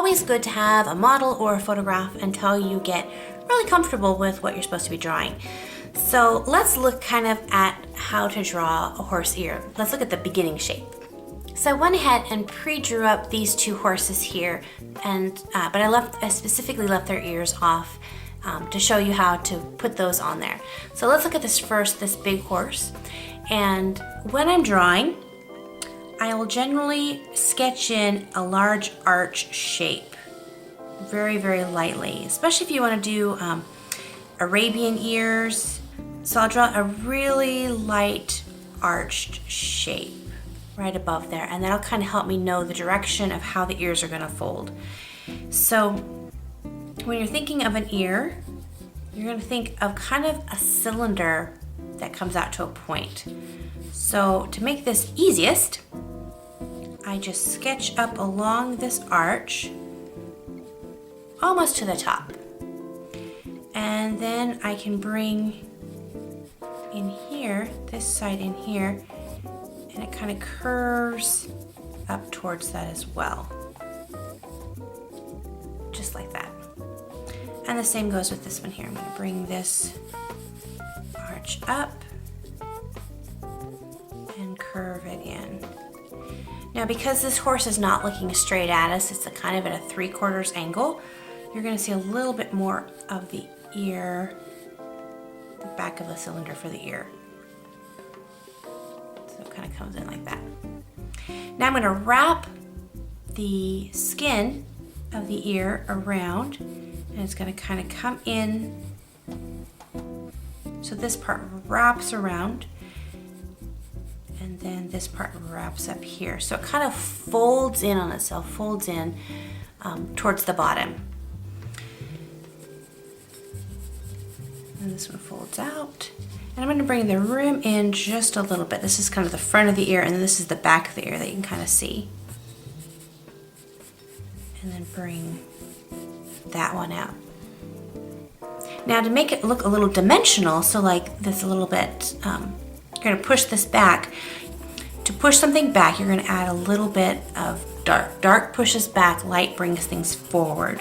always good to have a model or a photograph until you get really comfortable with what you're supposed to be drawing. So let's look kind of at how to draw a horse ear. Let's look at the beginning shape. So I went ahead and pre-drew up these two horses here, and but I specifically left their ears off to show you how to put those on there. So let's look at this first, this big horse. And when I'm drawing, I will generally sketch in a large arch shape, very, very lightly, especially if you want to do Arabian ears. So I'll draw a really light arched shape right above there, and that'll kind of help me know the direction of how the ears are going to fold. So when you're thinking of an ear, you're going to think of kind of a cylinder that comes out to a point. So to make this easiest, I just sketch up along this arch almost to the top, and then I can bring in here, this side in here, and it kind of curves up towards that as well, just like that. And the same goes with this one here. I'm going to bring this arch up and curve it in. Now, because this horse is not looking straight at us, it's kind of at a 3/4 angle, you're going to see a little bit more of the ear, the back of the cylinder for the ear. So it kind of comes in like that. Now I'm going to wrap the skin of the ear around, and it's going to kind of come in. So this part wraps around, and then this part wraps up here. So it kind of folds in on itself, folds in towards the bottom. And this one folds out. And I'm going to bring the rim in just a little bit. This is kind of the front of the ear, and this is the back of the ear that you can kind of see. And then bring that one out. Now to make it look a little dimensional, so like this a little bit, you're going to push this back. To push something back, you're going to add a little bit of dark. Dark pushes back, light brings things forward.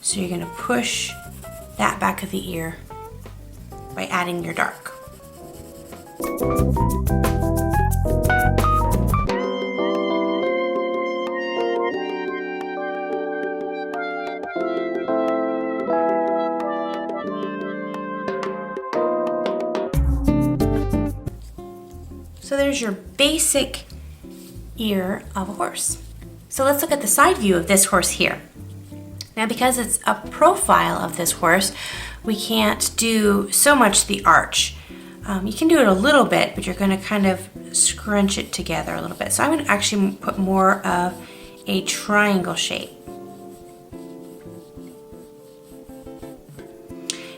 So you're going to push that back of the ear by adding your dark. So there's your basic ear of a horse. So let's look at the side view of this horse here. Now, because it's a profile of this horse, we can't do so much the arch. You can do it a little bit, but you're going to kind of scrunch it together a little bit. So I'm going to actually put more of a triangle shape.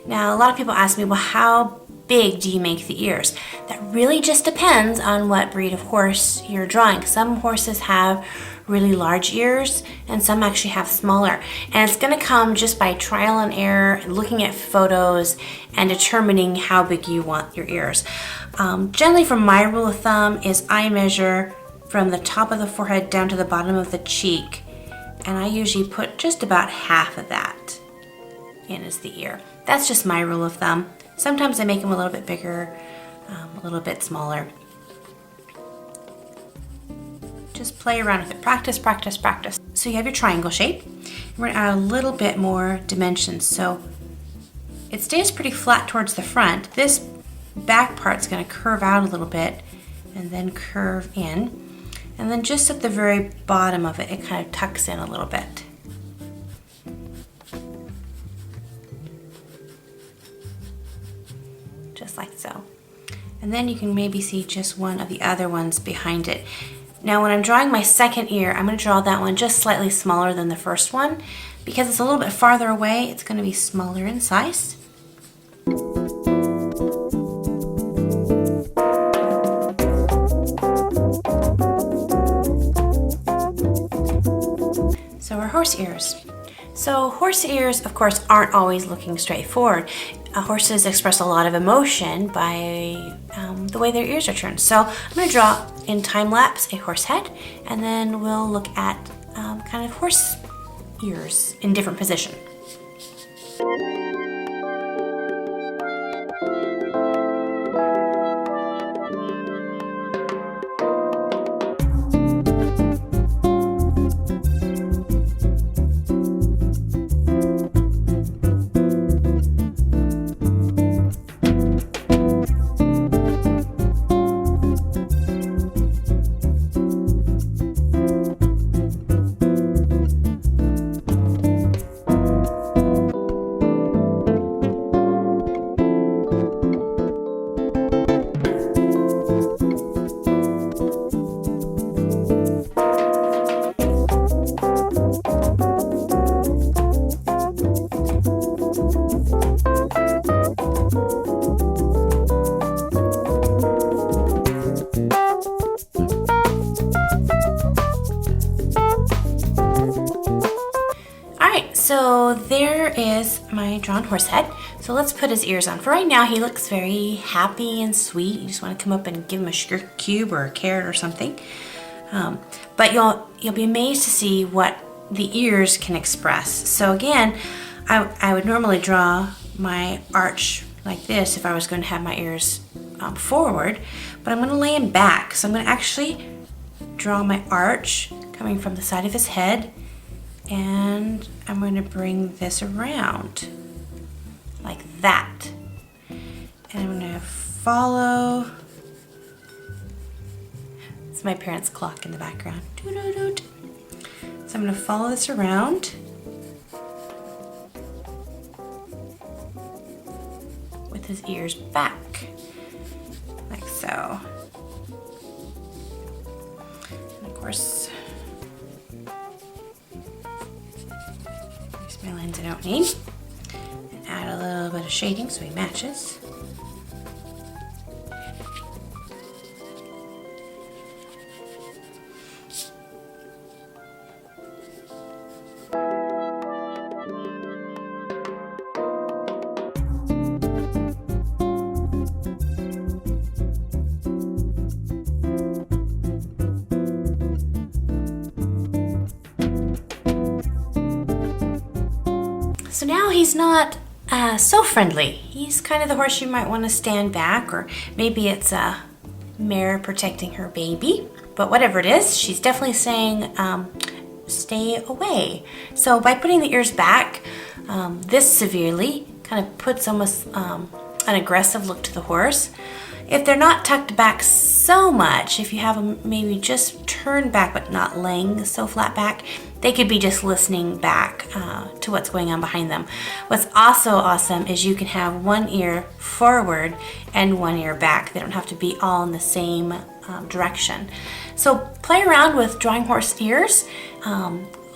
Now, a lot of people ask me, well, how big do you make the ears? That really just depends on what breed of horse you're drawing. Some horses have really large ears, and some actually have smaller. And it's going to come just by trial and error, and looking at photos and determining how big you want your ears. Generally, from my rule of thumb is I measure from the top of the forehead down to the bottom of the cheek, and I usually put just about half of that in as the ear. That's just my rule of thumb. Sometimes I make them a little bit bigger, a little bit smaller. Just play around with it. Practice, practice, practice. So you have your triangle shape. We're going to add a little bit more dimensions. So it stays pretty flat towards the front. This back part's going to curve out a little bit and then curve in. And then just at the very bottom of it, it kind of tucks in a little bit. Just like so. And then you can maybe see just one of the other ones behind it. Now when I'm drawing my second ear, I'm going to draw that one just slightly smaller than the first one. Because it's a little bit farther away, it's going to be smaller in size. So our horse ears. So horse ears, of course, aren't always looking straight forward. Horses express a lot of emotion by the way their ears are turned. So I'm going to draw in time lapse a horse head, and then we'll look at kind of horse ears in different position. So there is my drawn horse head. So let's put his ears on. For right now, he looks very happy and sweet. You just want to come up and give him a sugar cube or a carrot or something. But you'll be amazed to see what the ears can express. So again, I would normally draw my arch like this if I was going to have my ears forward, but I'm going to lay him back. So I'm going to actually draw my arch coming from the side of his head, and I'm going to bring this around like that. And I'm going to follow. It's my parents' clock in the background. Doot-doot-doot. So I'm going to follow this around with his ears back, like so. And of course, my lines I don't need, and add a little bit of shading so he matches. So now he's not so friendly. He's kind of the horse you might want to stand back, or maybe it's a mare protecting her baby. But whatever it is, she's definitely saying stay away. So by putting the ears back this severely, kind of puts almost an aggressive look to the horse. If they're not tucked back so much, if you have them maybe just turned back but not laying so flat back, they could be just listening back to what's going on behind them. What's also awesome is you can have one ear forward and one ear back. They don't have to be all in the same direction. So play around with drawing horse ears.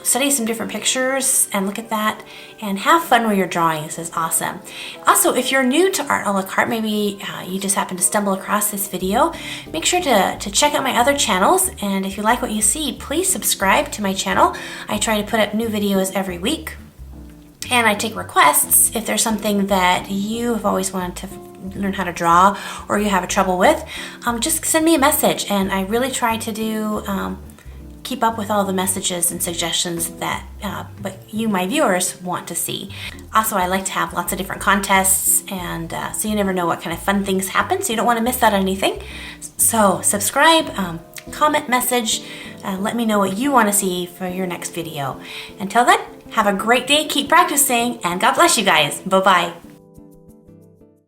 Study some different pictures and look at that and have fun while you're drawing. This is awesome. Also, if you're new to Art a la carte, maybe you just happen to stumble across this video, make sure to check out my other channels, and if you like what you see, please subscribe to my channel. I try to put up new videos every week, and I take requests. If there's something that you have always wanted to learn how to draw or you have trouble with, just send me a message, and I really try to do keep up with all the messages and suggestions that you, my viewers, want to see. Also, I like to have lots of different contests, and so you never know what kind of fun things happen, so you don't want to miss out on anything. So subscribe, comment, message, let me know what you want to see for your next video. Until then, have a great day, keep practicing, and God bless you guys. Bye-bye.